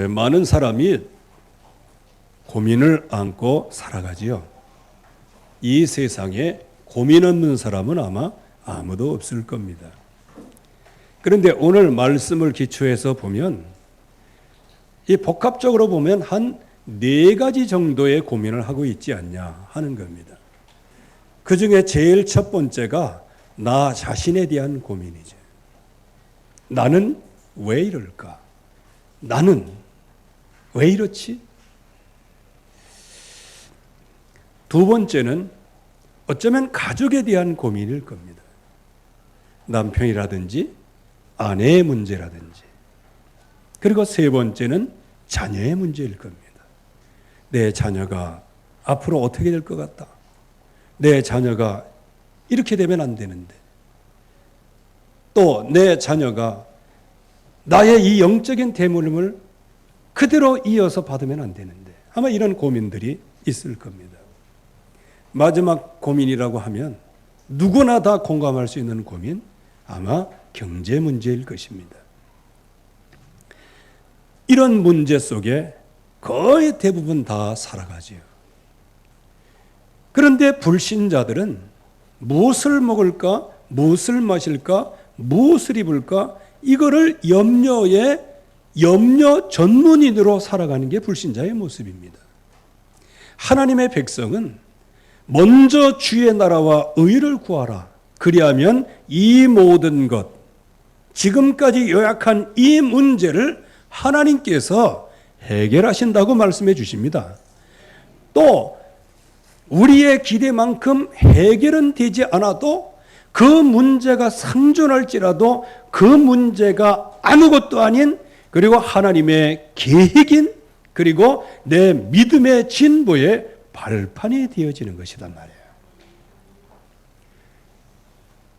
많은 사람이 고민을 안고 살아가지요. 이 세상에 고민 없는 사람은 아마 아무도 없을 겁니다. 그런데 오늘 말씀을 기초해서 보면 이 복합적으로 보면 한 4가지 정도의 고민을 하고 있지 않냐 하는 겁니다. 그 중에 제일 첫 번째가 나 자신에 대한 고민이죠. 나는 왜 이럴까? 나는 왜 이렇지? 두 번째는 어쩌면 가족에 대한 고민일 겁니다. 남편이라든지 아내의 문제라든지. 그리고 세 번째는 자녀의 문제일 겁니다. 내 자녀가 앞으로 어떻게 될 것 같다. 내 자녀가 이렇게 되면 안 되는데. 또 내 자녀가 나의 이 영적인 대물림을 그대로 이어서 받으면 안 되는데. 아마 이런 고민들이 있을 겁니다. 마지막 고민이라고 하면 누구나 다 공감할 수 있는 고민, 아마 경제 문제일 것입니다. 이런 문제 속에 거의 대부분 다 살아가지요. 그런데 불신자들은 무엇을 먹을까, 무엇을 마실까, 무엇을 입을까, 이거를 염려 전문인으로 살아가는 게 불신자의 모습입니다. 하나님의 백성은 먼저 주의 나라와 의를 구하라. 그리하면 이 모든 것, 지금까지 요약한 이 문제를 하나님께서 해결하신다고 말씀해 주십니다. 또 우리의 기대만큼 해결은 되지 않아도 그 문제가 상존할지라도 그 문제가 아무것도 아닌, 그리고 하나님의 계획인, 그리고 내 믿음의 진보의 발판이 되어지는 것이란 말이에요.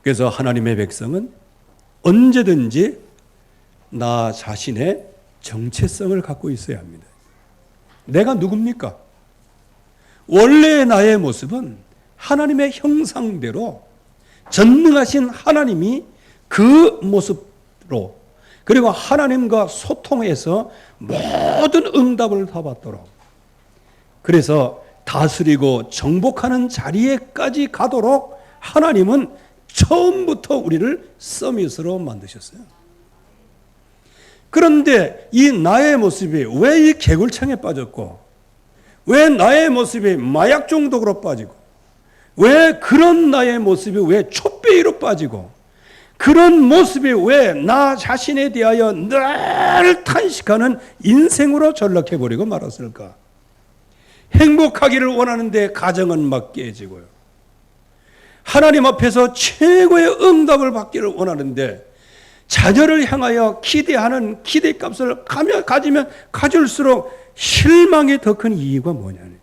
그래서 하나님의 백성은 언제든지 나 자신의 정체성을 갖고 있어야 합니다. 내가 누굽니까? 원래의 나의 모습은 하나님의 형상대로 전능하신 하나님이 그 모습으로, 그리고 하나님과 소통해서 모든 응답을 다 받도록, 그래서 다스리고 정복하는 자리에까지 가도록 하나님은 처음부터 우리를 서밋으로 만드셨어요. 그런데 이 나의 모습이 왜 이 개굴창에 빠졌고, 왜 나의 모습이 마약 중독으로 빠지고, 왜 그런 나의 모습이 왜 촛배위로 빠지고, 그런 모습이 왜 나 자신에 대하여 늘 탄식하는 인생으로 전락해버리고 말았을까? 행복하기를 원하는데 가정은 막 깨지고요. 하나님 앞에서 최고의 응답을 받기를 원하는데 자녀를 향하여 기대하는 기대값을 가지면 가질수록 실망이 더 큰 이유가 뭐냐는,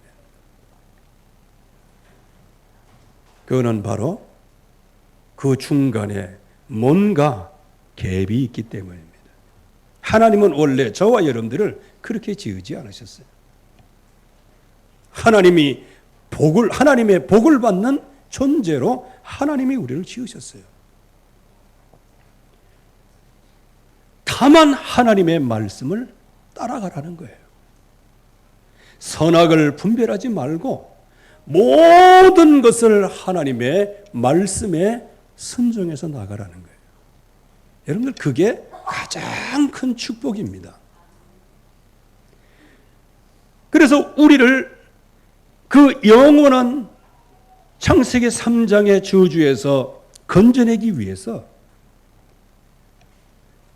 그거는 바로 그 중간에 뭔가 갭이 있기 때문입니다. 하나님은 원래 저와 여러분들을 그렇게 지으지 않으셨어요. 하나님의 복을 받는 존재로 하나님이 우리를 지으셨어요. 다만 하나님의 말씀을 따라가라는 거예요. 선악을 분별하지 말고 모든 것을 하나님의 말씀에 순종해서 나가라는 거예요. 여러분들, 그게 가장 큰 축복입니다. 그래서 우리를 그 영원한 창세기 3장의 저주에서 건져내기 위해서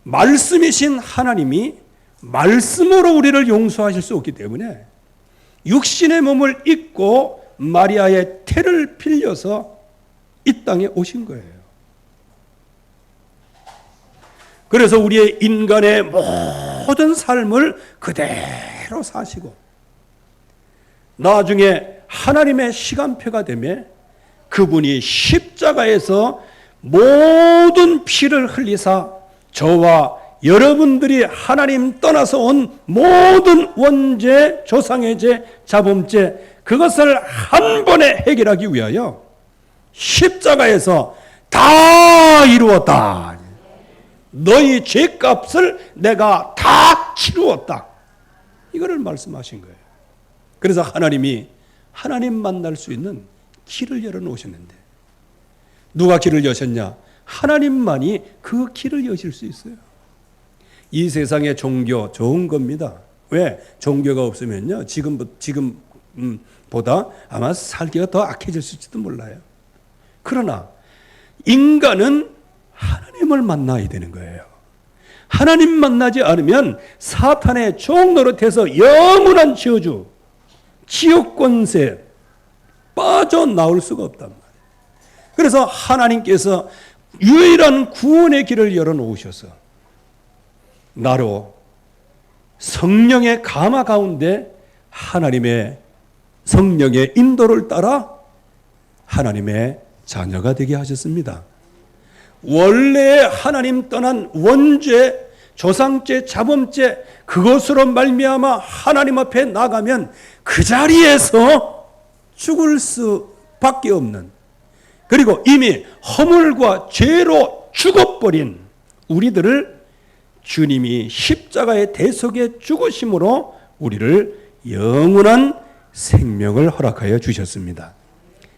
말씀이신 하나님이 말씀으로 우리를 용서하실 수 없기 때문에 육신의 몸을 입고 마리아의 태를 빌려서 이 땅에 오신 거예요. 그래서 우리의 인간의 모든 삶을 그대로 사시고 나중에 하나님의 시간표가 되면 그분이 십자가에서 모든 피를 흘리사 저와 여러분들이 하나님 떠나서 온 모든 원죄, 조상의 죄, 자범죄, 그것을 한 번에 해결하기 위하여 십자가에서 다 이루었다. 너희 죄값을 내가 다 치루었다. 이거를 말씀하신 거예요. 그래서 하나님이 하나님 만날 수 있는 길을 열어놓으셨는데 누가 길을 여셨냐? 하나님만이 그 길을 여실 수 있어요. 이 세상의 종교 좋은 겁니다. 왜? 종교가 없으면요 지금보다 아마 살기가 더 악해졌을지도 몰라요. 그러나 인간은 하나님을 만나야 되는 거예요. 하나님 만나지 않으면 사탄의 종 노릇해서 영원한 저주, 지옥 권세 빠져나올 수가 없단 말이에요. 그래서 하나님께서 유일한 구원의 길을 열어놓으셔서 나로 성령의 감화 가운데 하나님의 성령의 인도를 따라 하나님의 자녀가 되게 하셨습니다. 원래 하나님 떠난 원죄, 조상죄, 자범죄 그것으로 말미암아 하나님 앞에 나가면 그 자리에서 죽을 수밖에 없는, 그리고 이미 허물과 죄로 죽어버린 우리들을 주님이 십자가의 대속에 죽으심으로 우리를 영원한 생명을 허락하여 주셨습니다.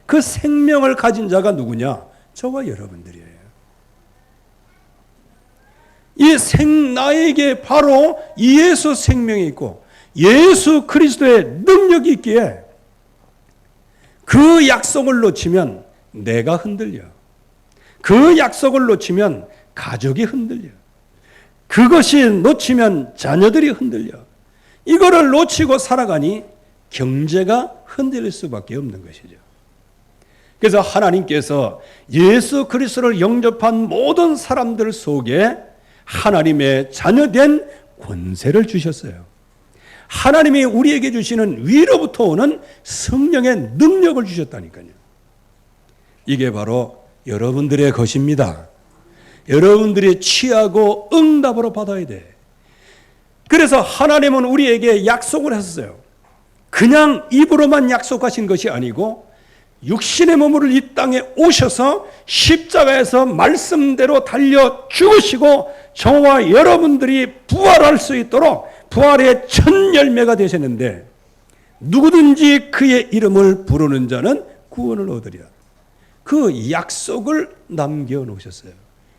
그 생명을 가진 자가 누구냐? 저와 여러분들이에요. 나에게 바로 예수 생명이 있고 예수 그리스도의 능력이 있기에 그 약속을 놓치면 내가 흔들려. 그 약속을 놓치면 가족이 흔들려. 그것이 놓치면 자녀들이 흔들려. 이거를 놓치고 살아가니 경제가 흔들릴 수밖에 없는 것이죠. 그래서 하나님께서 예수 그리스도를 영접한 모든 사람들 속에 하나님의 자녀된 권세를 주셨어요. 하나님이 우리에게 주시는 위로부터 오는 성령의 능력을 주셨다니까요. 이게 바로 여러분들의 것입니다. 여러분들이 취하고 응답으로 받아야 돼. 그래서 하나님은 우리에게 약속을 했어요. 그냥 입으로만 약속하신 것이 아니고 육신의 몸으로 이 땅에 오셔서 십자가에서 말씀대로 달려 죽으시고 저와 여러분들이 부활할 수 있도록 부활의 첫 열매가 되셨는데 누구든지 그의 이름을 부르는 자는 구원을 얻으리라. 그 약속을 남겨놓으셨어요.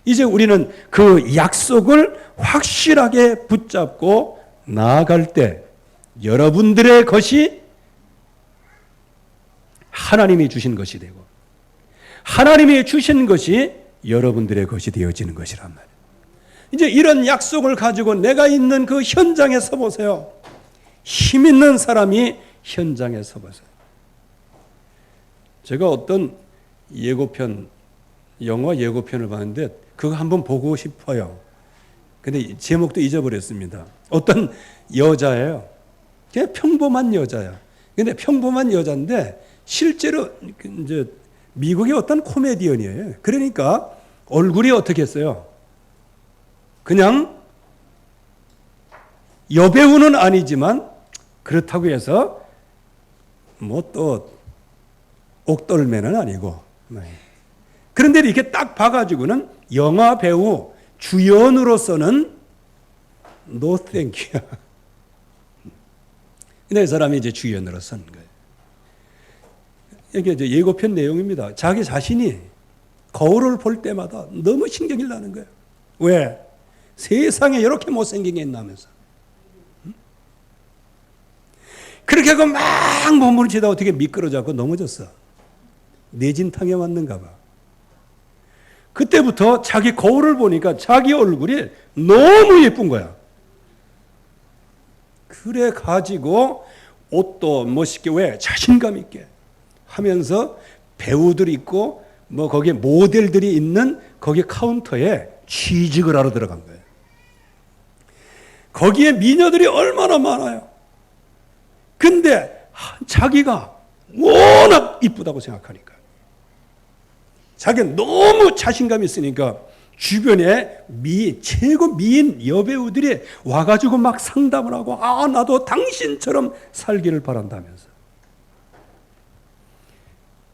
이제 우리는 그 약속을 확실하게 붙잡고 나아갈 때 여러분들의 것이 하나님이 주신 것이 되고 하나님이 주신 것이 여러분들의 것이 되어지는 것이란 말이에요. 이제 이런 약속을 가지고 내가 있는 그 현장에 서보세요. 힘 있는 사람이 현장에 서보세요. 제가 어떤 예고편, 영화 예고편을 봤는데 그거 한번 보고 싶어요. 근데 제목도 잊어버렸습니다. 어떤 여자예요. 그냥 평범한 여자야. 근데 평범한 여자인데 실제로 이제 미국의 어떤 코미디언이에요. 그러니까 얼굴이 어떻게 했어요? 그냥 여배우는 아니지만 그렇다고 해서 뭐 또 옥돌매는 아니고. 그런데 이렇게 딱 봐가지고는 영화 배우 주연으로서는 no thank you. 근데 이 사람이 이제 주연으로 선 거예요. 이게 이제 예고편 내용입니다. 자기 자신이 거울을 볼 때마다 너무 신경이 나는 거예요. 왜? 세상에 이렇게 못생긴 게 있나면서. 그렇게 하고 막 몸부림치다 어떻게 미끄러져서 넘어졌어. 내진탕에 왔는가 봐. 그때부터 자기 거울을 보니까 자기 얼굴이 너무 예쁜 거야. 그래 가지고 옷도 멋있게 왜 자신감 있게 하면서 배우들이 있고 뭐 거기에 모델들이 있는 거기 카운터에 취직을 하러 들어간 거예요. 거기에 미녀들이 얼마나 많아요. 근데 자기가 워낙 이쁘다고 생각하니까 자기가 너무 자신감이 있으니까 주변에 최고 미인 여배우들이 와가지고 막 상담을 하고 나도 당신처럼 살기를 바란다면서.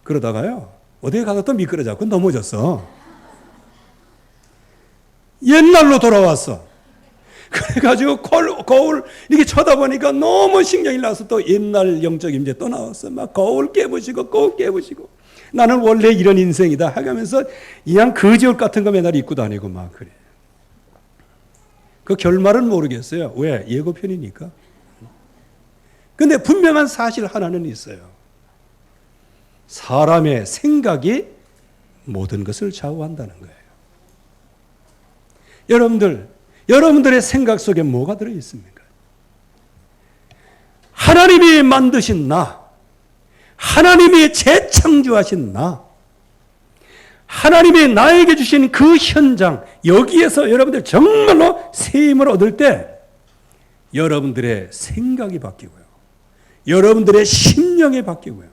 그러다가요 어디에 가서 또 미끄러져서 넘어졌어. 옛날로 돌아왔어. 그래가지고 거울 이렇게 쳐다보니까 너무 신경이 나서 또 옛날 영적 임재 또 나왔어. 막 거울 깨부시고 거울 깨부시고 나는 원래 이런 인생이다 하면서 그냥 거지 옷 같은 거 맨날 입고 다니고 막 그래. 그 결말은 모르겠어요. 왜? 예고편이니까. 근데 분명한 사실 하나는 있어요. 사람의 생각이 모든 것을 좌우한다는 거예요. 여러분들의 생각 속에 뭐가 들어있습니까? 하나님이 만드신 나, 하나님이 재창조하신 나, 하나님이 나에게 주신 그 현장, 여기에서 여러분들 정말로 새 힘을 얻을 때 여러분들의 생각이 바뀌고요. 여러분들의 심령이 바뀌고요.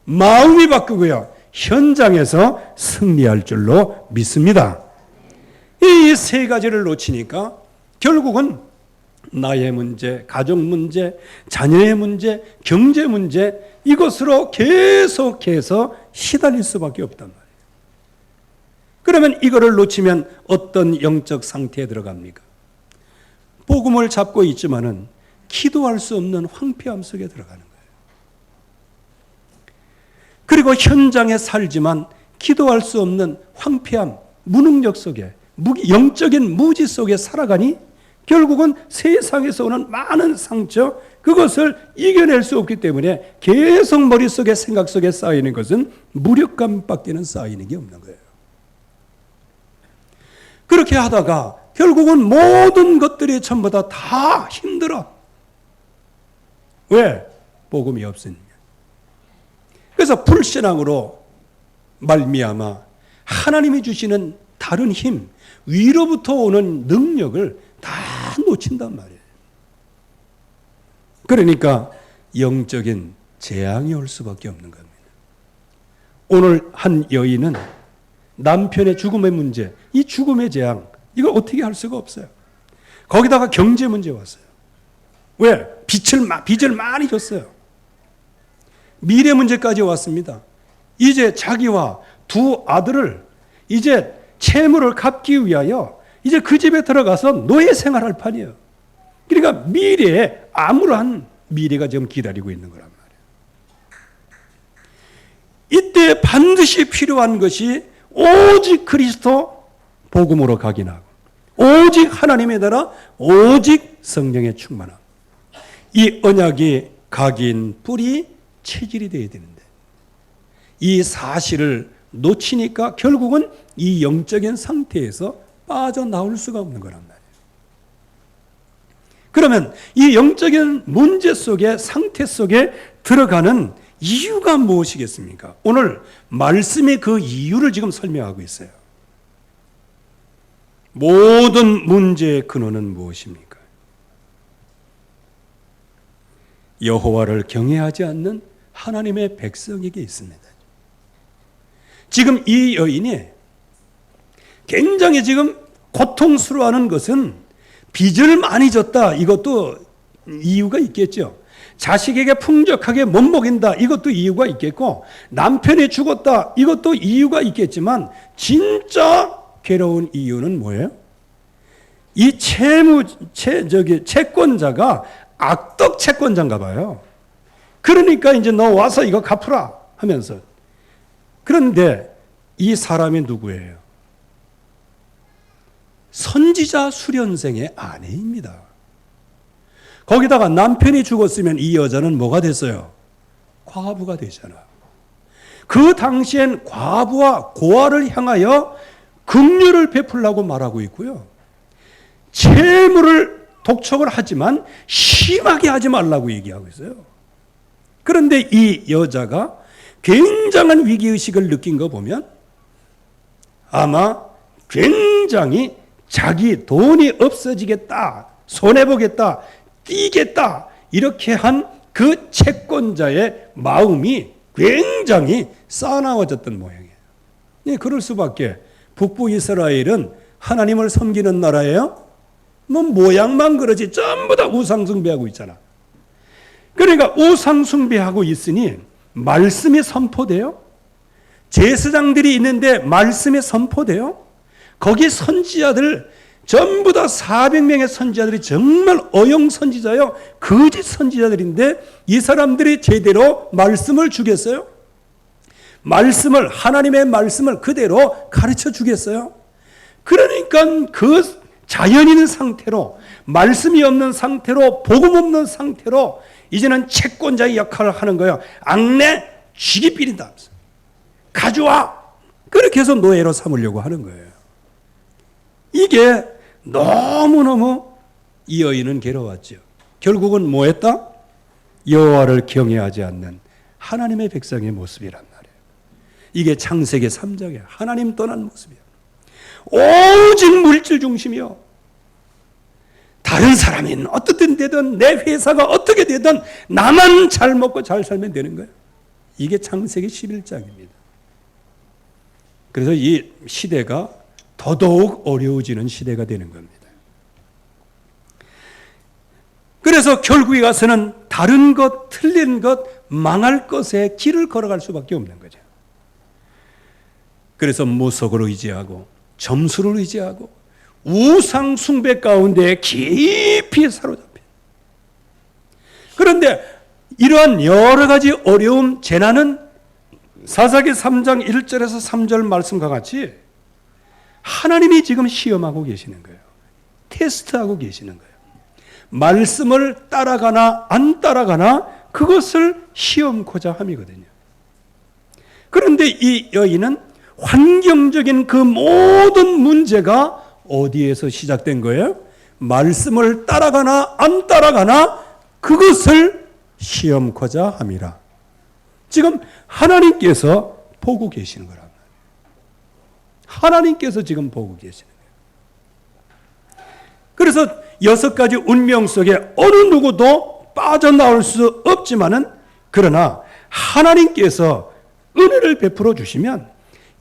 마음이 바뀌고요. 현장에서 승리할 줄로 믿습니다. 이 세 가지를 놓치니까 결국은 나의 문제, 가족 문제, 자녀의 문제, 경제 문제 이것으로 계속해서 시달릴 수밖에 없단 말이에요. 그러면 이거를 놓치면 어떤 영적 상태에 들어갑니까? 복음을 잡고 있지만은 기도할 수 없는 황폐함 속에 들어가는 거예요. 그리고 현장에 살지만 기도할 수 없는 황폐함, 무능력 속에, 영적인 무지 속에 살아가니 결국은 세상에서 오는 많은 상처, 그것을 이겨낼 수 없기 때문에 계속 머릿속에 생각 속에 쌓이는 것은 무력감밖에는 쌓이는 게 없는 거예요. 그렇게 하다가 결국은 모든 것들이 전부 다 힘들어. 왜? 복음이 없으니까. 그래서 불신앙으로 말미암아 하나님이 주시는 다른 힘, 위로부터 오는 능력을 다 놓친단 말이에요. 그러니까 영적인 재앙이 올 수밖에 없는 겁니다. 오늘 한 여인은 남편의 죽음의 문제, 이 죽음의 재앙, 이걸 어떻게 할 수가 없어요. 거기다가 경제 문제 왔어요. 왜? 빚을 많이 줬어요. 미래 문제까지 왔습니다. 이제 자기와 두 아들을 이제 채무를 갚기 위하여 이제 그 집에 들어가서 노예 생활할 판이에요. 그러니까 미래에 암울한 미래가 지금 기다리고 있는 거란 말이에요. 이때 반드시 필요한 것이 오직 그리스도 복음으로 각인하고 오직 하나님에 따라 오직 성령의 충만함. 이 언약이 각인 뿌리 체질이 되어야 되는데 이 사실을 놓치니까 결국은 이 영적인 상태에서 빠져나올 수가 없는 거란 말이에요. 그러면 이 영적인 문제 속에 상태 속에 들어가는 이유가 무엇이겠습니까? 오늘 말씀이 그 이유를 지금 설명하고 있어요. 모든 문제의 근원은 무엇입니까? 여호와를 경외하지 않는 하나님의 백성에게 있습니다. 지금 이 여인이 굉장히 지금 고통스러워하는 것은 빚을 많이 졌다. 이것도 이유가 있겠죠. 자식에게 풍족하게 못 먹인다. 이것도 이유가 있겠고 남편이 죽었다. 이것도 이유가 있겠지만 진짜 괴로운 이유는 뭐예요? 이 채권자가 악덕 채권자인가 봐요. 그러니까 이제 너 와서 이거 갚으라 하면서. 그런데 이 사람이 누구예요? 선지자 수련생의 아내입니다. 거기다가 남편이 죽었으면 이 여자는 뭐가 됐어요? 과부가 되잖아. 그 당시엔 과부와 고아를 향하여 긍휼을 베풀라고 말하고 있고요. 채무를 독촉을 하지만 심하게 하지 말라고 얘기하고 있어요. 그런데 이 여자가 굉장한 위기의식을 느낀 거 보면 아마 굉장히 자기 돈이 없어지겠다, 손해보겠다, 뛰겠다 이렇게 한 그 채권자의 마음이 굉장히 싸나워졌던 모양이에요. 네, 그럴 수밖에. 북부 이스라엘은 하나님을 섬기는 나라예요. 뭐 모양만 그러지 전부 다 우상숭배하고 있잖아. 그러니까 우상숭배하고 있으니 말씀이 선포돼요. 제사장들이 있는데 말씀이 선포돼요. 거기 선지자들 전부 다 400명의 선지자들이 정말 어용 선지자요, 거짓 선지자들인데 이 사람들이 제대로 말씀을 주겠어요? 말씀을, 하나님의 말씀을 그대로 가르쳐 주겠어요? 그러니까 그 자연인 상태로, 말씀이 없는 상태로, 복음 없는 상태로 이제는 채권자의 역할을 하는 거예요. 악내 쥐기 삐린다. 가져와. 그렇게 해서 노예로 삼으려고 하는 거예요. 이게 너무너무 이 여인은 괴로웠죠. 결국은 뭐 했다? 여호와를 경외하지 않는 하나님의 백성의 모습이란 말이에요. 이게 창세기 3장이에요. 하나님 떠난 모습이에요. 오직 물질 중심이요. 다른 사람이 어떻든 되든 내 회사가 어떻게 되든 나만 잘 먹고 잘 살면 되는 거예요. 이게 창세기 11장입니다. 그래서 이 시대가 더더욱 어려워지는 시대가 되는 겁니다. 그래서 결국에 가서는 다른 것, 틀린 것, 망할 것에 길을 걸어갈 수밖에 없는 거죠. 그래서 무속을 의지하고 점수를 의지하고 우상 숭배 가운데 깊이 사로잡혀. 그런데 이러한 여러 가지 어려움, 재난은 사사기 3장 1절에서 3절 말씀과 같이 하나님이 지금 시험하고 계시는 거예요. 테스트하고 계시는 거예요. 말씀을 따라가나 안 따라가나 그것을 시험코자 함이거든요. 그런데 이 여인은 환경적인 그 모든 문제가 어디에서 시작된 거예요? 말씀을 따라가나 안 따라가나 그것을 시험코자 함이라. 지금 하나님께서 보고 계시는 거란 말이에요. 하나님께서 지금 보고 계시는 거예요. 그래서 6가지 운명 속에 어느 누구도 빠져나올 수 없지만은, 그러나 하나님께서 은혜를 베풀어 주시면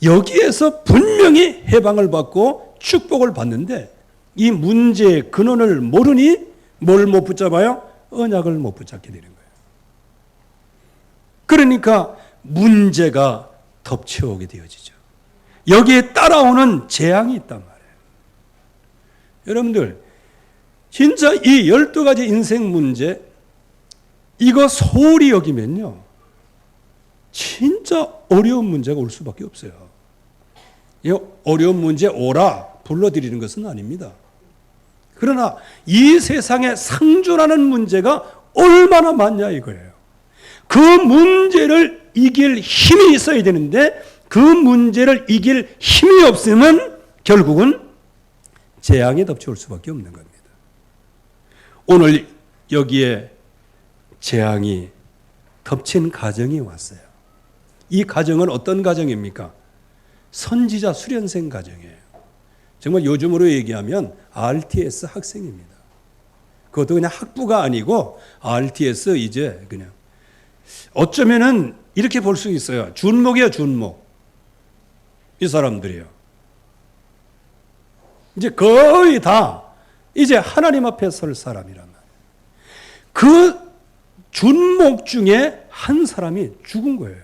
여기에서 분명히 해방을 받고 축복을 받는데, 이 문제의 근원을 모르니 뭘 못 붙잡아요? 언약을 못 붙잡게 되는 거예요. 그러니까 문제가 덮쳐오게 되어지죠. 여기에 따라오는 재앙이 있단 말이에요. 여러분들, 진짜 이 12가지 인생 문제, 이거 소홀히 여기면요, 진짜 어려운 문제가 올 수밖에 없어요. 이 어려운 문제 오라 불러드리는 것은 아닙니다. 그러나 이 세상에 상존하는 문제가 얼마나 많냐 이거예요. 그 문제를 이길 힘이 있어야 되는데 그 문제를 이길 힘이 없으면 결국은 재앙이 덮쳐올 수밖에 없는 겁니다. 오늘 여기에 재앙이 덮친 가정이 왔어요. 이 가정은 어떤 가정입니까? 선지자 수련생 가정이에요. 정말 요즘으로 얘기하면 RTS 학생입니다. 그것도 그냥 학부가 아니고 RTS 이제 그냥 어쩌면은 이렇게 볼 수 있어요. 준목이에요, 준목. 이 사람들이요. 이제 거의 다 이제 하나님 앞에 설 사람이란 말이에요. 그 준목 중에 한 사람이 죽은 거예요.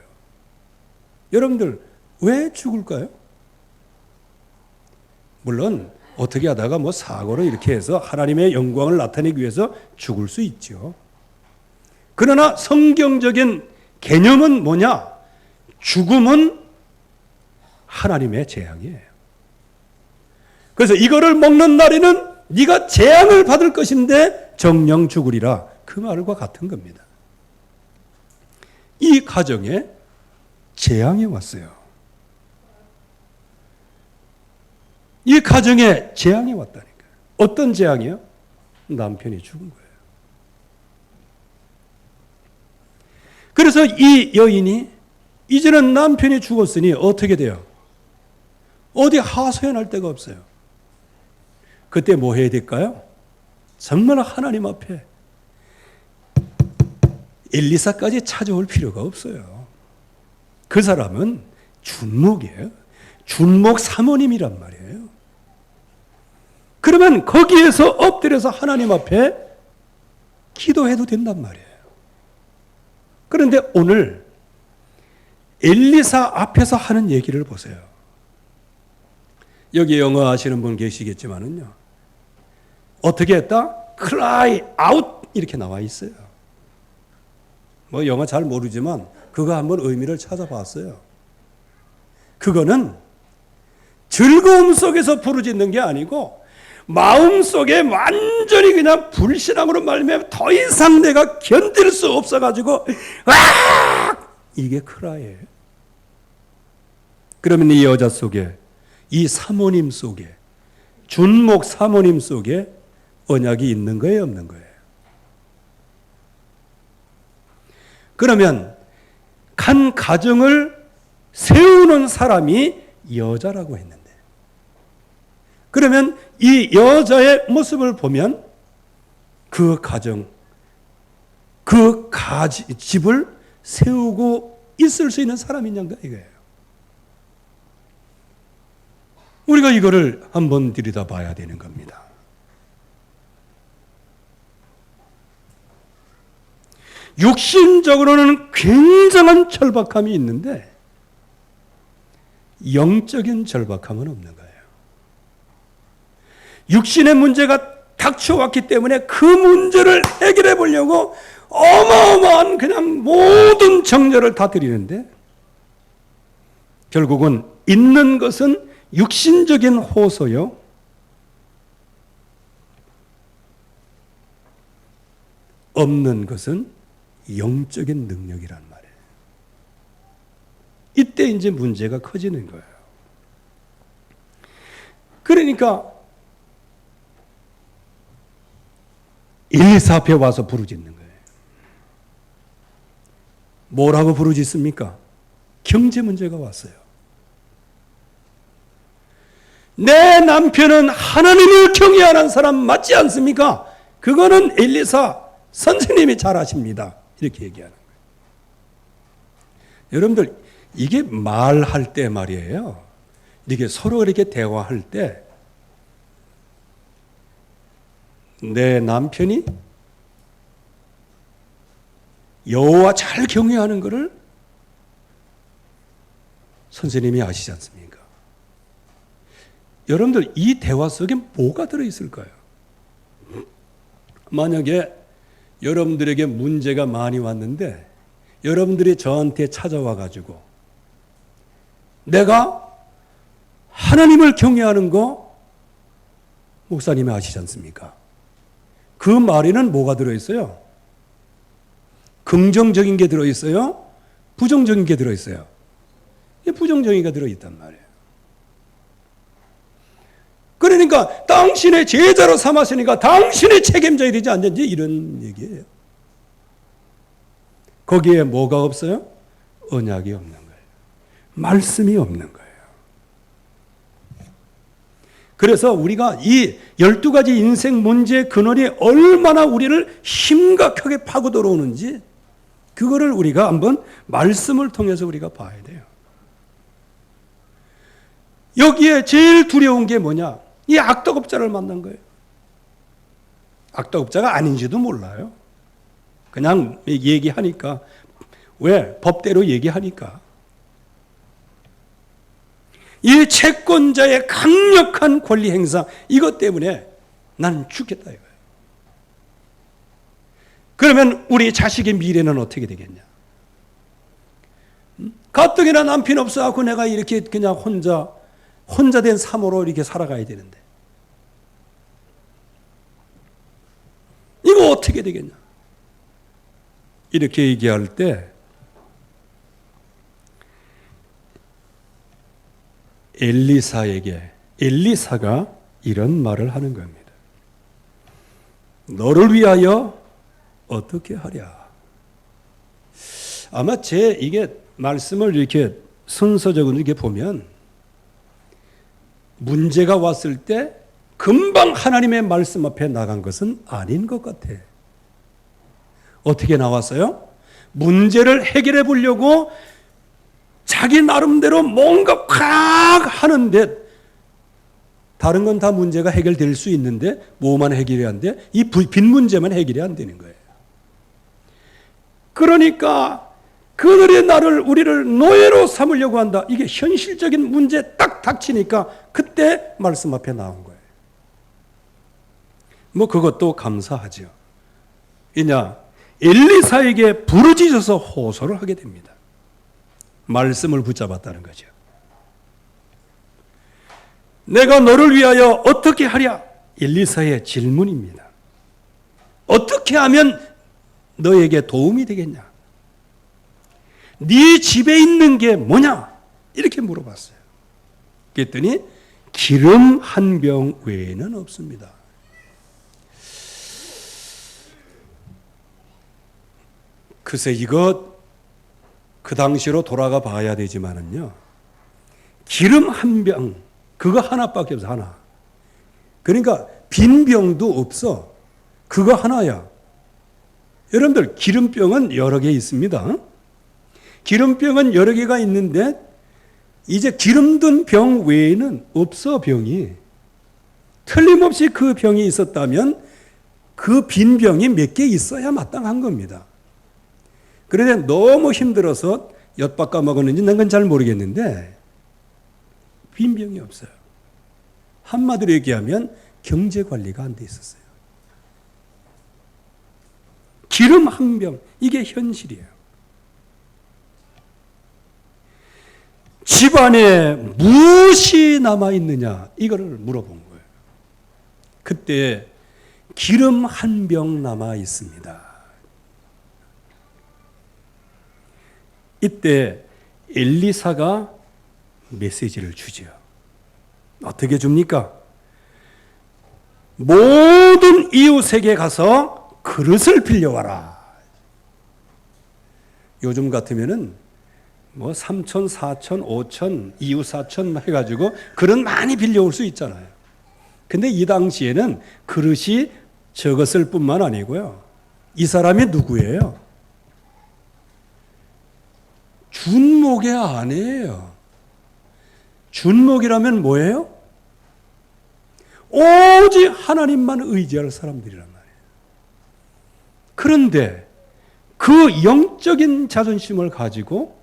여러분들 왜 죽을까요? 물론 어떻게 하다가 뭐 사고로 이렇게 해서 하나님의 영광을 나타내기 위해서 죽을 수 있죠. 그러나 성경적인 개념은 뭐냐? 죽음은 하나님의 재앙이에요. 그래서 이거를 먹는 날에는 네가 재앙을 받을 것인데 정령 죽으리라, 그 말과 같은 겁니다. 이 가정에 재앙이 왔어요. 이 가정에 재앙이 왔다니까요. 어떤 재앙이요? 남편이 죽은 거예요. 그래서 이 여인이 이제는 남편이 죽었으니 어떻게 돼요? 어디 하소연할 데가 없어요. 그때 뭐 해야 될까요? 정말 하나님 앞에 엘리사까지 찾아올 필요가 없어요. 그 사람은 준목이에요. 준목 사모님이란 말이에요. 그러면 거기에서 엎드려서 하나님 앞에 기도해도 된단 말이에요. 그런데 오늘 엘리사 앞에서 하는 얘기를 보세요. 여기 영어 아시는 분 계시겠지만은요, 어떻게 했다? cry out 이렇게 나와 있어요. 뭐 영어 잘 모르지만 그거 한번 의미를 찾아봤어요. 그거는 즐거움 속에서 부르짖는 게 아니고 마음 속에 완전히 그냥 불신앙으로 말미암아 더 이상 내가 견딜 수 없어가지고 이게 크라예요. 그러면 이 여자 속에, 이 사모님 속에, 준목 사모님 속에 언약이 있는 거예요, 없는 거예요? 그러면 한 가정을 세우는 사람이 여자라고 했는데, 그러면 이 여자의 모습을 보면 그 가정, 그 집을 세우고 있을 수 있는 사람이냐가 이거예요. 우리가 이거를 한번 들여다봐야 되는 겁니다. 육신적으로는 굉장한 절박함이 있는데 영적인 절박함은 없는 거예요. 육신의 문제가 닥쳐왔기 때문에 그 문제를 해결해 보려고 어마어마한 그냥 모든 정열을 다 드리는데 결국은 있는 것은 육신적인 호소요, 없는 것은 영적인 능력이란 말이에요. 이때 이제 문제가 커지는 거예요. 그러니까 엘리사 앞에 와서 부르짖는 거예요. 뭐라고 부르짖습니까? 경제 문제가 왔어요. 내 남편은 하나님을 경외하는 사람 맞지 않습니까? 그거는 엘리사 선생님이 잘 아십니다. 이렇게 얘기하는 거예요. 여러분들 이게 말할 때 말이에요. 이렇게 서로 이렇게 대화할 때 내 남편이 여호와 잘 경외하는 것을 선생님이 아시지 않습니까? 여러분들 이 대화 속에 뭐가 들어있을까요? 만약에 여러분들에게 문제가 많이 왔는데 여러분들이 저한테 찾아와 가지고 내가 하나님을 경외하는 거 목사님이 아시지 않습니까? 그 말에는 뭐가 들어있어요? 긍정적인 게 들어있어요? 부정적인 게 들어있어요? 부정적인 게 들어있단 말이에요. 그러니까 당신의 제자로 삼았으니까 당신이 책임져야 되지 않는지 이런 얘기예요. 거기에 뭐가 없어요? 언약이 없는 거예요. 말씀이 없는 거예요. 그래서 우리가 이 12가지 인생 문제의 근원이 얼마나 우리를 심각하게 파고 들어오는지 그거를 우리가 한번 말씀을 통해서 우리가 봐야 돼요. 여기에 제일 두려운 게 뭐냐? 이 악덕업자를 만난 거예요. 악덕업자가 아닌지도 몰라요. 그냥 얘기하니까. 왜? 법대로 얘기하니까. 이 채권자의 강력한 권리 행사, 이것 때문에 나는 죽겠다 이거예요. 그러면 우리 자식의 미래는 어떻게 되겠냐? 가뜩이나 남편 없어갖고 내가 이렇게 그냥 혼자 된 삶으로 이렇게 살아가야 되는데 이거 어떻게 되겠냐? 이렇게 얘기할 때 엘리사가 이런 말을 하는 겁니다. 너를 위하여 어떻게 하랴? 아마 이게 말씀을 이렇게 순서적으로 이렇게 보면 문제가 왔을 때 금방 하나님의 말씀 앞에 나간 것은 아닌 것 같아. 어떻게 나왔어요? 문제를 해결해 보려고 자기 나름대로 뭔가 확 하는데 다른 건 다 문제가 해결될 수 있는데 뭐만 해결이 안 돼? 이 빈 문제만 해결이 안 되는 거예요. 그러니까 그들이 우리를 노예로 삼으려고 한다. 이게 현실적인 문제 딱 닥치니까 그때 말씀 앞에 나온 거예요. 뭐 그것도 감사하죠. 이냐 엘리사에게 부르짖어서 호소를 하게 됩니다. 말씀을 붙잡았다는 거죠. 내가 너를 위하여 어떻게 하랴? 엘리사의 질문입니다. 어떻게 하면 너에게 도움이 되겠냐? 네 집에 있는 게 뭐냐? 이렇게 물어봤어요. 그랬더니 기름 한 병 외에는 없습니다. 글쎄 이거 그 당시로 돌아가 봐야 되지만은요. 기름 한 병 그거 하나밖에 없어. 하나. 그러니까 빈 병도 없어. 그거 하나야. 여러분들 기름병은 여러 개 있습니다. 기름병은 여러 개가 있는데 이제 기름 든 병 외에는 없어. 병이. 틀림없이 그 병이 있었다면 그 빈 병이 몇 개 있어야 마땅한 겁니다. 그런데 너무 힘들어서 엿바꿔 먹었는지 난 건 잘 모르겠는데 빈 병이 없어요. 한마디로 얘기하면 경제 관리가 안 돼 있었어요. 기름 한 병, 이게 현실이에요. 집안에 무엇이 남아있느냐, 이거를 물어본 거예요. 그때 기름 한 병 남아있습니다. 이때 엘리사가 메시지를 주죠. 어떻게 줍니까? 모든 이웃에게 가서 그릇을 빌려와라. 요즘 같으면은 뭐 3천, 4천, 5천, 이웃 4천 해가지고 그릇 많이 빌려올 수 있잖아요. 근데 이 당시에는 그릇이 적었을 뿐만 아니고요. 이 사람이 누구예요? 준목의 아내예요. 준목이라면 뭐예요? 오직 하나님만 의지할 사람들이란 말이에요. 그런데 그 영적인 자존심을 가지고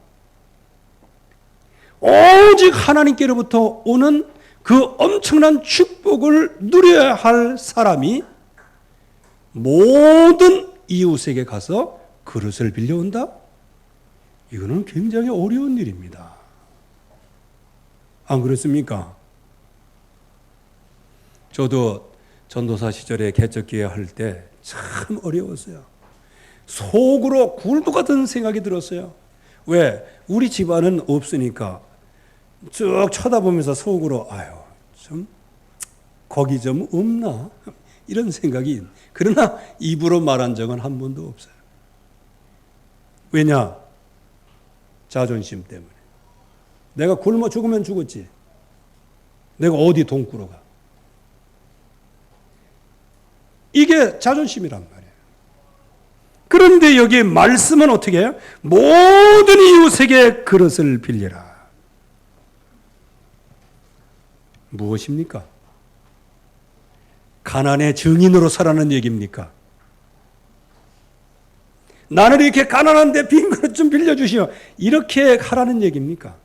오직 하나님께로부터 오는 그 엄청난 축복을 누려야 할 사람이 모든 이웃에게 가서 그릇을 빌려온다? 이거는 굉장히 어려운 일입니다. 안 그렇습니까? 저도 전도사 시절에 개척기회 할 때 참 어려웠어요. 속으로 굴도 같은 생각이 들었어요. 왜? 우리 집안은 없으니까 쭉 쳐다보면서 속으로 좀 거기 좀 없나? 이런 생각이. 그러나 입으로 말한 적은 한 번도 없어요. 왜냐? 자존심 때문에. 내가 굶어 죽으면 죽었지. 내가 어디 돈 꾸러 가. 이게 자존심이란 말이에요. 그런데 여기 말씀은 어떻게 해요? 모든 이웃에게 그릇을 빌려라. 무엇입니까? 가난의 증인으로 살아는 얘기입니까? 나는 이렇게 가난한데 빈 그릇 좀 빌려주시오. 이렇게 하라는 얘기입니까?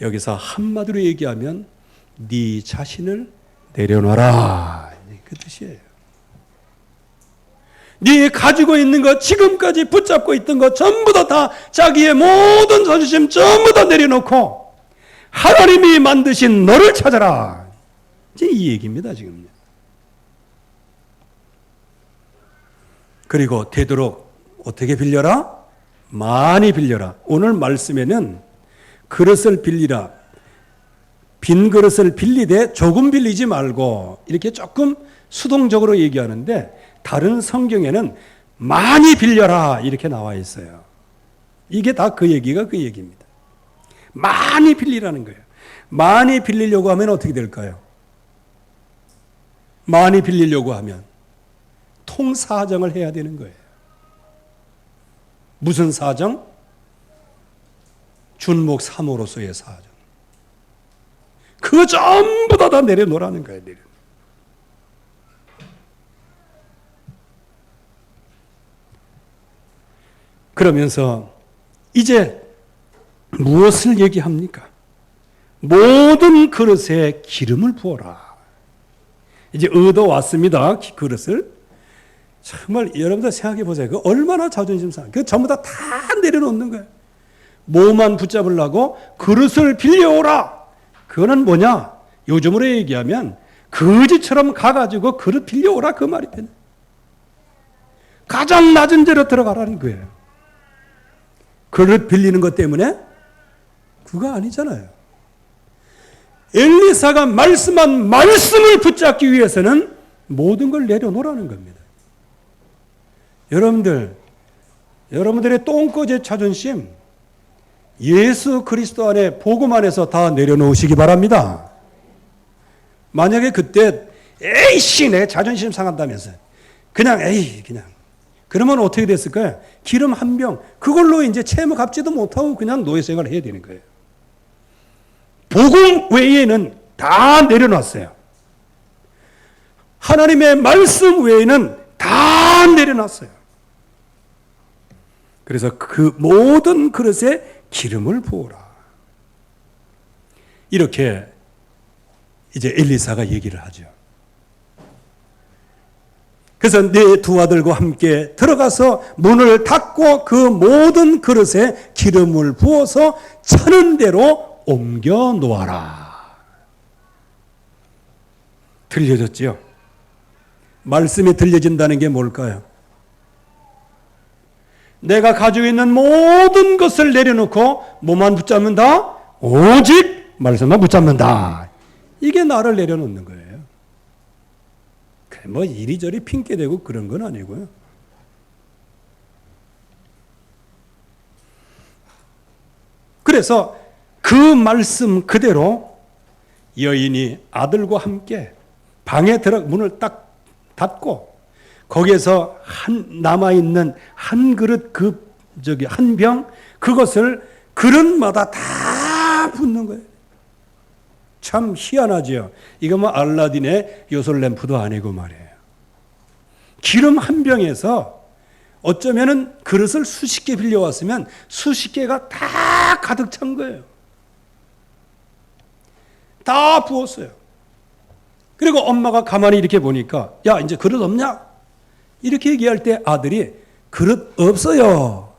여기서 한마디로 얘기하면 네 자신을 내려놔라. 그 뜻이에요. 네 가지고 있는 것, 지금까지 붙잡고 있던 것 전부 다 자기의 모든 자존심 전부 다 내려놓고 하나님이 만드신 너를 찾아라. 이제 이 얘기입니다, 지금. 그리고 되도록 어떻게 빌려라? 많이 빌려라. 오늘 말씀에는 그릇을 빌리라. 빈 그릇을 빌리되 조금 빌리지 말고 이렇게 조금 수동적으로 얘기하는데 다른 성경에는 많이 빌려라 이렇게 나와 있어요. 이게 다 그 얘기가 그 얘기입니다. 많이 빌리라는 거예요. 많이 빌리려고 하면 어떻게 될까요? 많이 빌리려고 하면 통사정을 해야 되는 거예요. 무슨 사정? 준목 사모로서의 사정. 그거 전부 다 내려놓으라는 거예요. 그러면서 이제 무엇을 얘기합니까? 모든 그릇에 기름을 부어라. 이제 얻어왔습니다. 그릇을. 정말 여러분들 생각해 보세요. 그 얼마나 자존심 상해. 그 전부 다 내려놓는 거예요. 뭐만 붙잡으려고 그릇을 빌려오라. 그거는 뭐냐? 요즘으로 얘기하면 거지처럼 가가지고 그릇 빌려오라 그 말이 되네. 가장 낮은 데로 들어가라는 거예요. 그릇 빌리는 것 때문에 그거 아니잖아요. 엘리사가 말씀한 말씀을 붙잡기 위해서는 모든 걸 내려놓으라는 겁니다. 여러분들의 똥꼬제 자존심 예수 그리스도 안에 복음 안에서 다 내려놓으시기 바랍니다. 만약에 그때 에이씨 내 자존심 상한다면서 그냥 그러면 어떻게 됐을까요? 기름 한 병 그걸로 이제 채무 갚지도 못하고 그냥 노예 생활을 해야 되는 거예요. 복음 외에는 다 내려놨어요. 하나님의 말씀 외에는 다 내려놨어요. 그래서 그 모든 그릇에 기름을 부어라. 이렇게 이제 엘리사가 얘기를 하죠. 그래서 내 두 아들과 함께 들어가서 문을 닫고 그 모든 그릇에 기름을 부어서 차는 대로 옮겨 놓아라. 들려졌지요? 말씀이 들려진다는 게 뭘까요? 내가 가지고 있는 모든 것을 내려놓고 뭐만 붙잡는다? 오직 말씀만 붙잡는다. 이게 나를 내려놓는 거예요. 뭐 이리저리 핑계대고 그런 건 아니고요. 그래서 그 말씀 그대로 여인이 아들과 함께 방에 문을 딱 닫고 거기에서 남아있는 한 그릇 한 병 그것을 그릇마다 다 붓는 거예요. 참 희한하지요. 이거 뭐 알라딘의 요술 램프도 아니고 말이에요. 기름 한 병에서 어쩌면은 그릇을 수십 개 빌려왔으면 수십 개가 다 가득 찬 거예요. 다 부었어요. 그리고 엄마가 가만히 이렇게 보니까 야 이제 그릇 없냐? 이렇게 얘기할 때 아들이 그릇 없어요.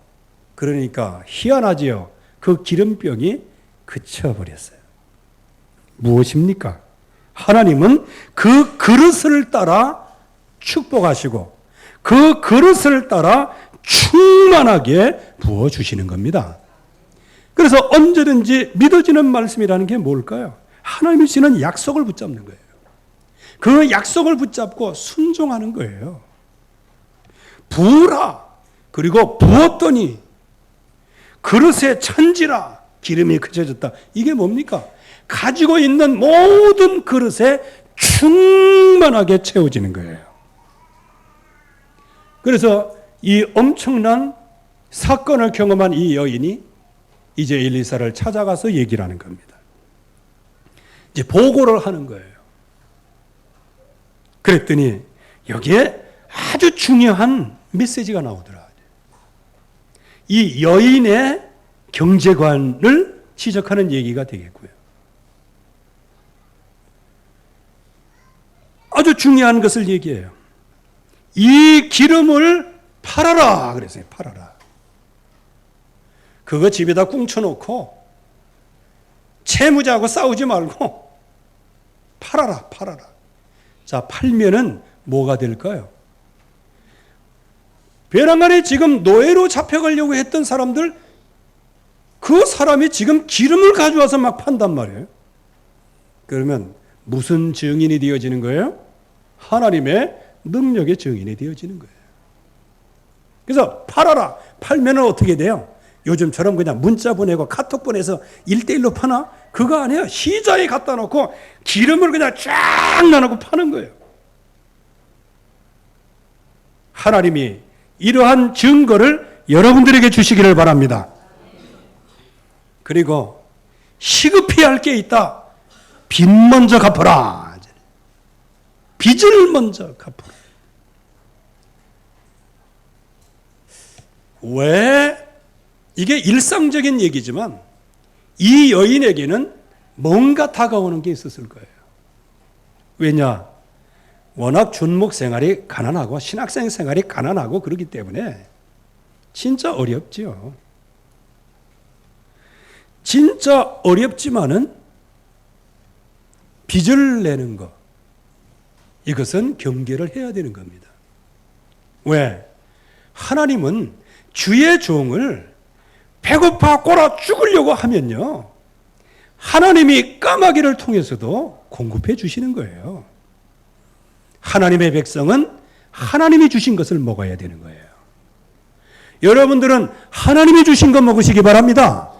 그러니까 희한하지요. 그 기름병이 그쳐버렸어요. 무엇입니까? 하나님은 그 그릇을 따라 축복하시고 그 그릇을 따라 충만하게 부어주시는 겁니다. 그래서 언제든지 믿어지는 말씀이라는 게 뭘까요? 하나님이 주시는 약속을 붙잡는 거예요. 그 약속을 붙잡고 순종하는 거예요. 부으라. 그리고 부었더니 그릇에 찬지라 기름이 그쳐졌다. 이게 뭡니까? 가지고 있는 모든 그릇에 충만하게 채워지는 거예요. 그래서 이 엄청난 사건을 경험한 이 여인이 이제 엘리사를 찾아가서 얘기를 하는 겁니다. 이제 보고를 하는 거예요. 그랬더니 여기에 아주 중요한 메시지가 나오더라. 이 여인의 경제관을 지적하는 얘기가 되겠고요. 아주 중요한 것을 얘기해요. 이 기름을 팔아라 그랬어요. 팔아라. 그거 집에다 꿍쳐놓고 채무자하고 싸우지 말고 팔아라. 자, 팔면은 뭐가 될까요? 벼랑간에 지금 노예로 잡혀가려고 했던 사람들, 그 사람이 지금 기름을 가져와서 막 판단 말이에요. 그러면 무슨 증인이 되어지는 거예요? 하나님의 능력의 증인이 되어지는 거예요. 그래서 팔아라. 팔면 어떻게 돼요? 요즘처럼 그냥 문자 보내고 카톡 보내서 1:1로 파나? 그거 아니에요. 시장에 갖다 놓고 기름을 그냥 쫙 나누고 파는 거예요. 하나님이 이러한 증거를 여러분들에게 주시기를 바랍니다. 그리고 시급히 할 게 있다. 빚 먼저 갚아라. 빚을 먼저 갚아라. 왜? 이게 일상적인 얘기지만 이 여인에게는 뭔가 다가오는 게 있었을 거예요. 왜냐? 워낙 준목 생활이 가난하고 신학생 생활이 가난하고 그러기 때문에 진짜 어렵지요. 진짜 어렵지만은 빚을 내는 것, 이것은 경계를 해야 되는 겁니다. 왜? 하나님은 주의 종을 배고파 꼴아 죽으려고 하면요, 하나님이 까마귀를 통해서도 공급해 주시는 거예요. 하나님의 백성은 하나님이 주신 것을 먹어야 되는 거예요. 여러분들은 하나님이 주신 것 먹으시기 바랍니다.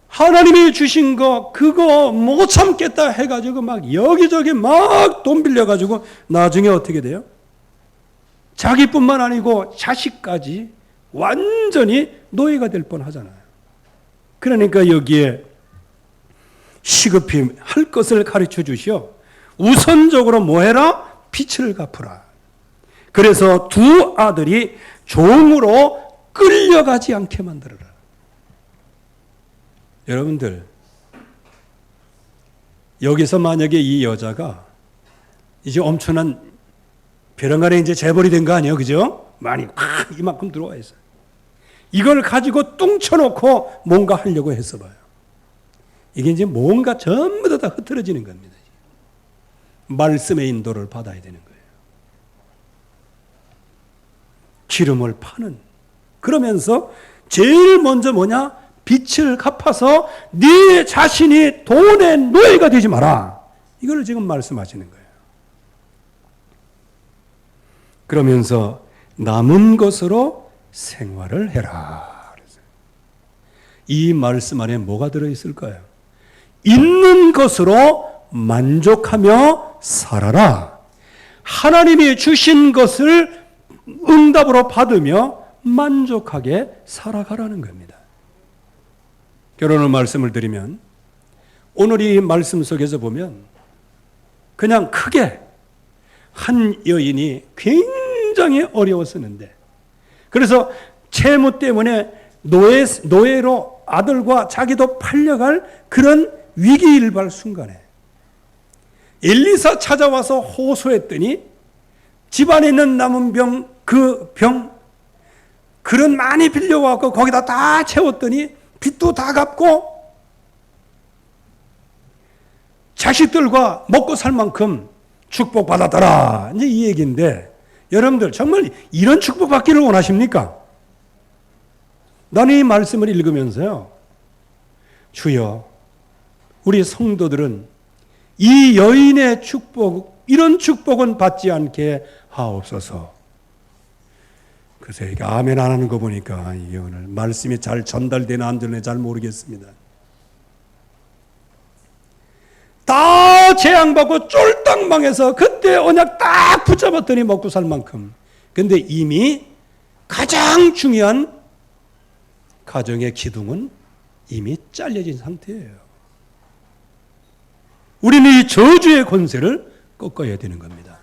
하나님이 주신 거 그거 못 참겠다 해가지고 막 여기저기 막 돈 빌려가지고 나중에 어떻게 돼요? 자기뿐만 아니고 자식까지 완전히 노예가 될 뻔하잖아요. 그러니까 여기에 시급히 할 것을 가르쳐 주시오. 우선적으로 뭐 해라? 빚을 갚으라. 그래서 두 아들이 종으로 끌려가지 않게 만들어라. 여러분들, 여기서 만약에 이 여자가 이제 엄청난 벼랑 안에 이제 재벌이 된 거 아니에요? 그죠? 많이 이만큼 들어와 있어요. 이걸 가지고 뚱쳐놓고 뭔가 하려고 했어 봐요. 이게 이제 뭔가 전부 다 흐트러지는 겁니다. 말씀의 인도를 받아야 되는 거예요. 기름을 파는. 그러면서 제일 먼저 뭐냐? 빚을 갚아서 네 자신이 돈의 노예가 되지 마라. 이걸 지금 말씀하시는 거예요. 그러면서 남은 것으로 생활을 해라. 이 말씀 안에 뭐가 들어있을까요? 있는 것으로 만족하며 살아라. 하나님이 주신 것을 응답으로 받으며 만족하게 살아가라는 겁니다. 결론의 말씀을 드리면 오늘 이 말씀 속에서 보면 그냥 크게 한 여인이 굉장히 어려웠었는데, 그래서 채무 때문에 노예로 아들과 자기도 팔려갈 그런 위기일발 순간에 엘리사 찾아와서 호소했더니 집안에 있는 남은 병, 그 병, 그런 많이 빌려와서 거기다 다 채웠더니 빚도 다 갚고 자식들과 먹고 살 만큼 축복받았더라. 이제 이 얘기인데, 여러분들 정말 이런 축복 받기를 원하십니까? 나는 이 말씀을 읽으면서요, 주여, 우리 성도들은 이 여인의 축복, 이런 축복은 받지 않게 하옵소서. 그래서 이게 아멘 안 하는 거 보니까 이게 오늘 말씀이 잘 전달되나 안 되나 잘 모르겠습니다. 다 재앙받고 쫄딱 망해서 그때 언약 딱 붙잡았더니 먹고 살 만큼. 근데 이미 가장 중요한 가정의 기둥은 이미 잘려진 상태예요. 우리는 이 저주의 권세를 꺾어야 되는 겁니다.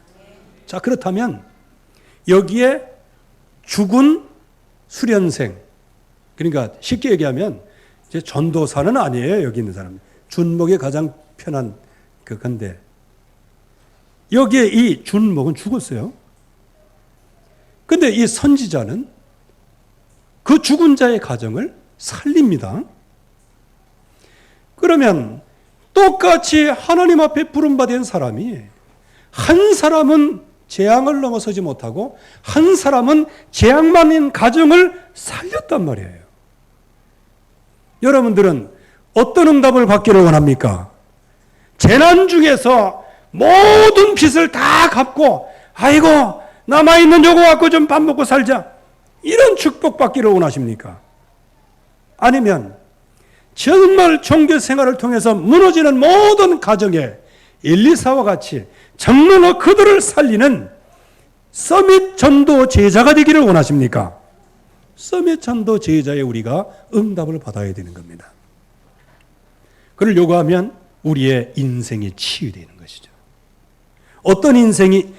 자, 그렇다면 여기에 죽은 수련생, 그러니까 쉽게 얘기하면 이제 전도사는 아니에요. 여기 있는 사람. 준목이 가장 편한 그건데, 여기에 이 준목은 죽었어요. 근데 이 선지자는 그 죽은 자의 가정을 살립니다. 그러면 똑같이 하나님 앞에 부름받은 사람이, 한 사람은 재앙을 넘어서지 못하고 한 사람은 재앙만인 가정을 살렸단 말이에요. 여러분들은 어떤 응답을 받기를 원합니까? 재난 중에서 모든 빚을 다 갚고, 아이고 남아있는 요거 갖고 좀 밥 먹고 살자, 이런 축복 받기를 원하십니까? 아니면 정말 종교 생활을 통해서 무너지는 모든 가정에 엘리사와 같이 정말로 그들을 살리는 서밋 전도 제자가 되기를 원하십니까? 서밋 전도 제자의 우리가 응답을 받아야 되는 겁니다. 그러려고 우리의 인생이 치유되는 것이죠. 어떤 인생이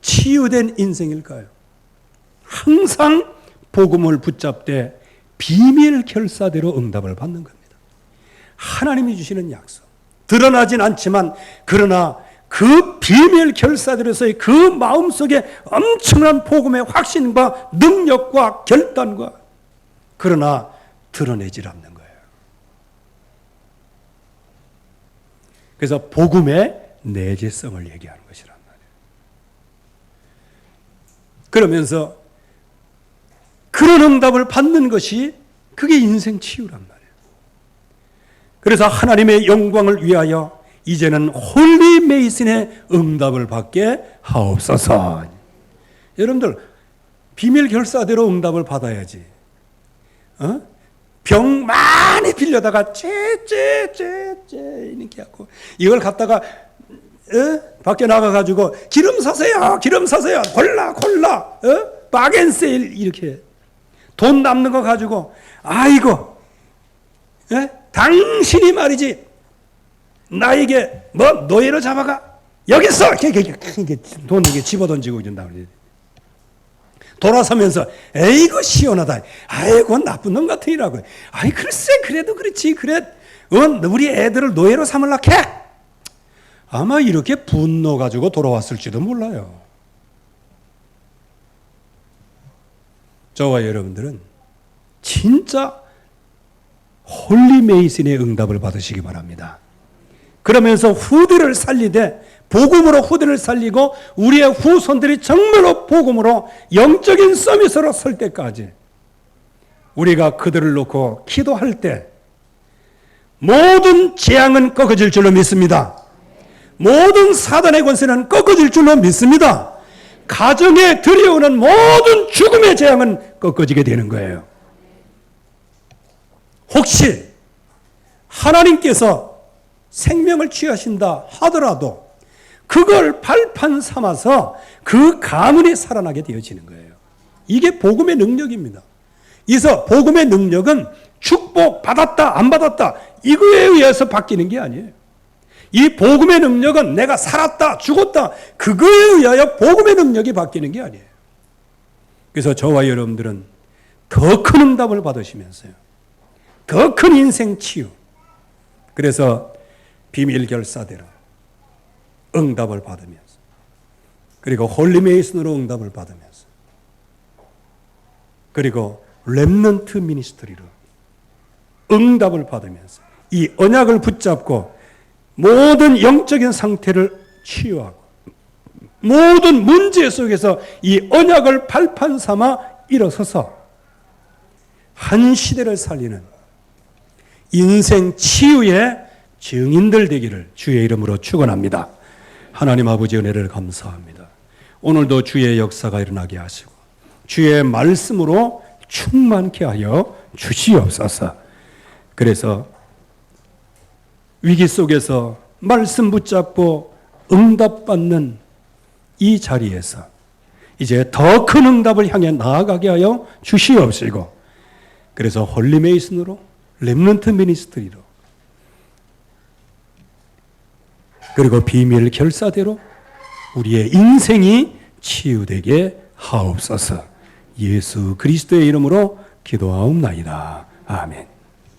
치유된 인생일까요? 항상 복음을 붙잡되 비밀 결사대로 응답을 받는 겁니다. 하나님이 주시는 약속. 드러나진 않지만 그러나 그 비밀 결사들에서의 그 마음속에 엄청난 복음의 확신과 능력과 결단과 그러나 드러내질 않는 거예요. 그래서 복음의 내재성을 얘기하는 것이란 말이에요. 그러면서 그런 응답을 받는 것이 그게 인생 치유란 말이에요. 그래서 하나님의 영광을 위하여 이제는 홀리 메이슨의 응답을 받게 하옵소서. 여러분들 비밀 결사대로 응답을 받아야지. 병 많이 빌려다가 이렇게 하고 이걸 갖다가 밖에 나가가지고 기름 사세요, 콜라, 바겐세일 이렇게 돈 남는 거 가지고 아이고, 당신이 말이지 나에게 뭐 노예로 잡아가 여기 있어, 돈 이게 집어던지고 이런다. 돌아서면서 에이고 시원하다. 아이고 나쁜 놈 같으니라고. 아이 글쎄 그래도 그렇지. 그래 우리 애들을 노예로 삼으려고 해. 아마 이렇게 분노 가지고 돌아왔을지도 몰라요. 저와 여러분들은 진짜 홀리 메이슨의 응답을 받으시기 바랍니다. 그러면서 후대를 살리되 복음으로 후대를 살리고 우리의 후손들이 정말로 복음으로 영적인 서밋으로 설 때까지 우리가 그들을 놓고 기도할 때 모든 재앙은 꺾어질 줄로 믿습니다. 모든 사단의 권세는 꺾어질 줄로 믿습니다. 가정에 들여오는 모든 죽음의 재앙은 꺾어지게 되는 거예요. 혹시 하나님께서 생명을 취하신다 하더라도 그걸 발판 삼아서 그 가문이 살아나게 되어지는 거예요. 이게 복음의 능력입니다. 그래서 복음의 능력은 축복 받았다 안 받았다 이거에 의해서 바뀌는 게 아니에요. 이 복음의 능력은 내가 살았다 죽었다 그거에 의하여 복음의 능력이 바뀌는 게 아니에요. 그래서 저와 여러분들은 더 큰 응답을 받으시면서요, 더 큰 인생 치유, 그래서 비밀 결사대로 응답을 받으면서 그리고 홀리메이슨으로 응답을 받으면서 그리고 렘넌트 미니스트리로 응답을 받으면서 이 언약을 붙잡고 모든 영적인 상태를 치유하고 모든 문제 속에서 이 언약을 발판 삼아 일어서서 한 시대를 살리는 인생 치유의 증인들 되기를 주의 이름으로 축원합니다. 하나님 아버지 은혜를 감사합니다. 오늘도 주의 역사가 일어나게 하시고 주의 말씀으로 충만케 하여 주시옵소서. 그래서 위기 속에서 말씀 붙잡고 응답받는 이 자리에서 이제 더 큰 응답을 향해 나아가게 하여 주시옵시고 그래서 홀리메이슨으로 렘넌트 미니스트리로 그리고 비밀 결사대로 우리의 인생이 치유되게 하옵소서. 예수 그리스도의 이름으로 기도하옵나이다. 아멘.